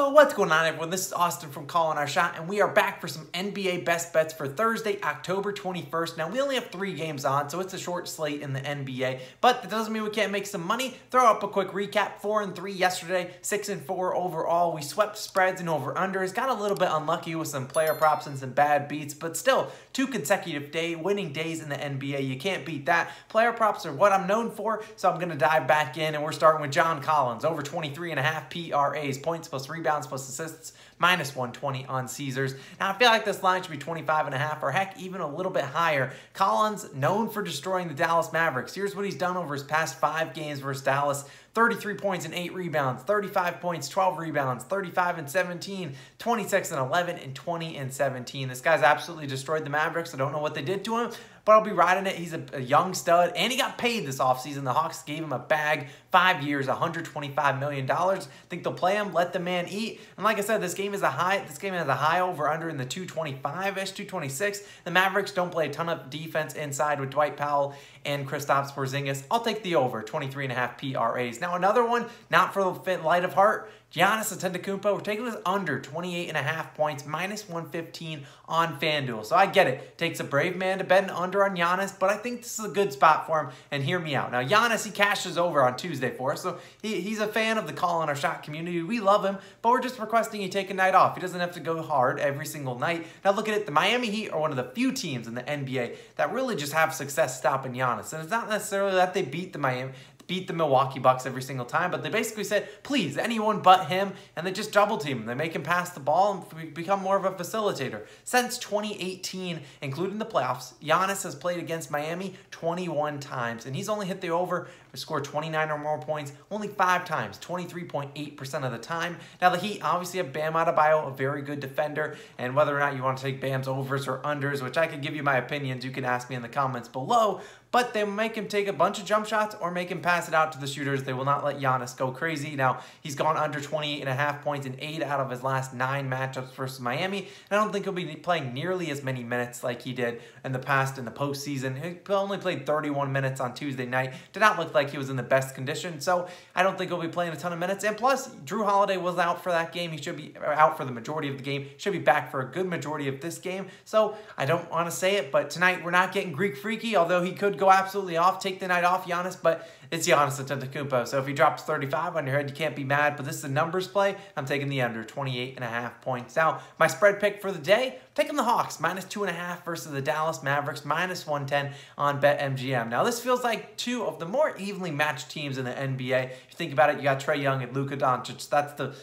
So what's going on, everyone? This is Austin from Calling Our Shot, and we are back for some NBA best bets for Thursday, October 21st. Now, we only have 3 games on, so it's a short slate in the NBA, but that doesn't mean we can't make some money. Throw up a quick recap. 4-3 yesterday, 6-4 overall. We swept spreads and over-unders. Got a little bit unlucky with some player props and some bad beats, but still, 2 consecutive winning days in the NBA. You can't beat that. Player props are what I'm known for, so I'm going to dive back in, and we're starting with John Collins, over 23.5 PRAs, points plus rebounds plus assists, minus 120 on Caesars. Now, I feel like this line should be 25.5 or heck, even a little bit higher. Collins, known for destroying the Dallas Mavericks. Here's what he's done over his past 5 games versus Dallas. 33 points and 8 rebounds, 35 points, 12 rebounds, 35 and 17, 26 and 11, and 20 and 17. This guy's absolutely destroyed the Mavericks. I don't know what they did to him, but I'll be riding it. He's a young stud, and he got paid this offseason. The Hawks gave him a bag, 5 years, $125 million. I think they'll play him, let the man eat. And like I said, this game has a high over-under in the 225-ish, 226. The Mavericks don't play a ton of defense inside with Dwight Powell and Kristaps Porzingis. I'll take the over, 23.5 PRAs. Now, another one, not for the light of heart, Giannis Antetokounmpo, we're taking this under 28.5 points, minus 115 on FanDuel. So I get it. Takes a brave man to bet an under on Giannis, but I think this is a good spot for him, and hear me out. Now, Giannis, he cashes over on Tuesday for us, so he's a fan of the Calling Our Shot community. We love him, but we're just requesting he take a night off. He doesn't have to go hard every single night. Now, look at it. The Miami Heat are one of the few teams in the NBA that really just have success stopping Giannis, and it's not necessarily that they beat the Milwaukee Bucks every single time, but they basically said, please, anyone but him, and they just double team him. They make him pass the ball and become more of a facilitator. Since 2018, including the playoffs, Giannis has played against Miami 21 times, and he's only hit the over, scored 29 or more points, only 5 times, 23.8% of the time. Now, the Heat obviously have Bam Adebayo, a very good defender, and whether or not you want to take Bam's overs or unders, which I could give you my opinions, you can ask me in the comments below, but they make him take a bunch of jump shots or make him pass it out to the shooters. They will not let Giannis go crazy. Now, he's gone under 28.5 points in 8 out of his last 9 matchups versus Miami, and I don't think he'll be playing nearly as many minutes like he did in the past in the postseason. He only played 31 minutes on Tuesday night. Did not look like he was in the best condition, so I don't think he'll be playing a ton of minutes. And plus, Drew Holiday was out for that game. He should be out for the majority of the game. Should be back for a good majority of this game. So I don't want to say it, but tonight we're not getting Greek freaky, although he could go absolutely off, take the night off, Giannis, but it's Giannis Antetokounmpo. So if he drops 35 on your head, you can't be mad, but this is a numbers play. I'm taking the under, 28.5 points. Now, my spread pick for the day, taking the Hawks, minus 2.5 versus the Dallas Mavericks, minus 110 on BetMGM. Now, this feels like 2 of the more evenly matched teams in the NBA. If you think about it, you got Trae Young and Luka Doncic.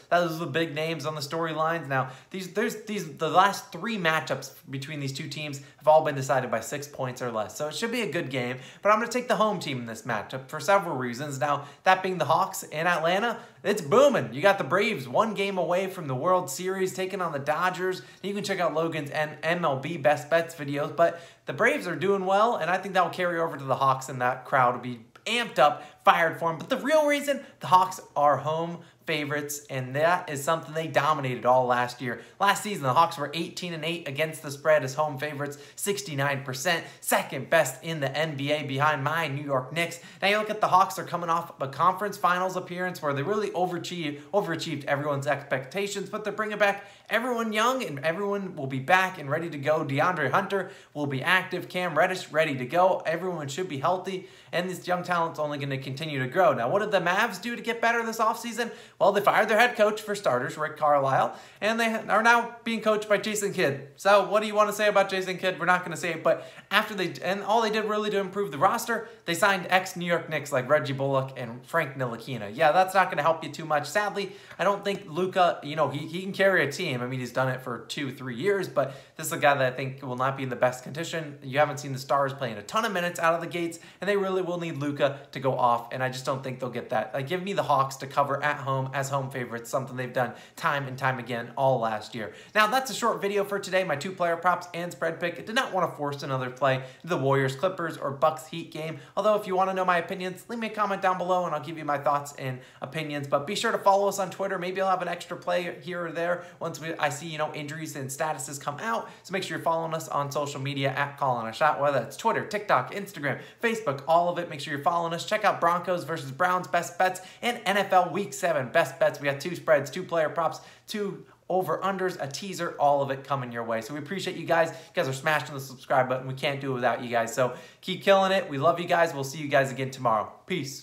Those are the big names on the storylines. Now, the last 3 matchups between these 2 teams have all been decided by 6 points or less. So it should be a good game, but I'm going to take the home team in this matchup for several reasons. Now, that being the Hawks in Atlanta, it's booming. You got the Braves 1 game away from the World Series, taking on the Dodgers. You can check out Logan's MLB Best Bets videos, but the Braves are doing well, and I think that will carry over to the Hawks, and that crowd will be amped up, fired for them. But the real reason, the Hawks are home favorites, and that is something they dominated all last year. Last season, the Hawks were 18-8 against the spread as home favorites, 69%, second best in the NBA behind my New York Knicks. Now you look at the Hawks, are coming off a conference finals appearance where they really overachieved everyone's expectations, but they're bringing back everyone young, and everyone will be back and ready to go. DeAndre Hunter will be active, Cam Reddish ready to go. Everyone should be healthy, and this young talent's only going to continue to grow. Now, what did the Mavs do to get better this offseason? Well, they fired their head coach, for starters, Rick Carlisle, and they are now being coached by Jason Kidd. So what do you want to say about Jason Kidd? We're not going to say it, but all they did really to improve the roster, they signed ex-New York Knicks like Reggie Bullock and Frank Ntilikina. Yeah, that's not going to help you too much. Sadly, I don't think Luka, he can carry a team. I mean, he's done it for 2-3 years, but this is a guy that I think will not be in the best condition. You haven't seen the Stars playing a ton of minutes out of the gates, and they really will need Luka to go off, and I just don't think they'll get that. Give me the Hawks to cover at home as home favorites, something they've done time and time again all last year. Now, that's a short video for today, my 2 player props and spread pick. I did not want to force another play, the Warriors, Clippers, or Bucks Heat game, although if you want to know my opinions, leave me a comment down below and I'll give you my thoughts and opinions. But be sure to follow us on Twitter. Maybe I'll have an extra play here or there once I see, injuries and statuses come out. So make sure you're following us on social media at Calling a Shot, whether it's Twitter, TikTok, Instagram, Facebook, all of it. Make sure you're following us. Check out Broncos versus Browns best bets, and NFL Week 7 best bets. We got 2 spreads, 2 player props, 2 over-unders, a teaser, all of it coming your way. So we appreciate you guys. You guys are smashing the subscribe button. We can't do it without you guys. So keep killing it. We love you guys. We'll see you guys again tomorrow. Peace.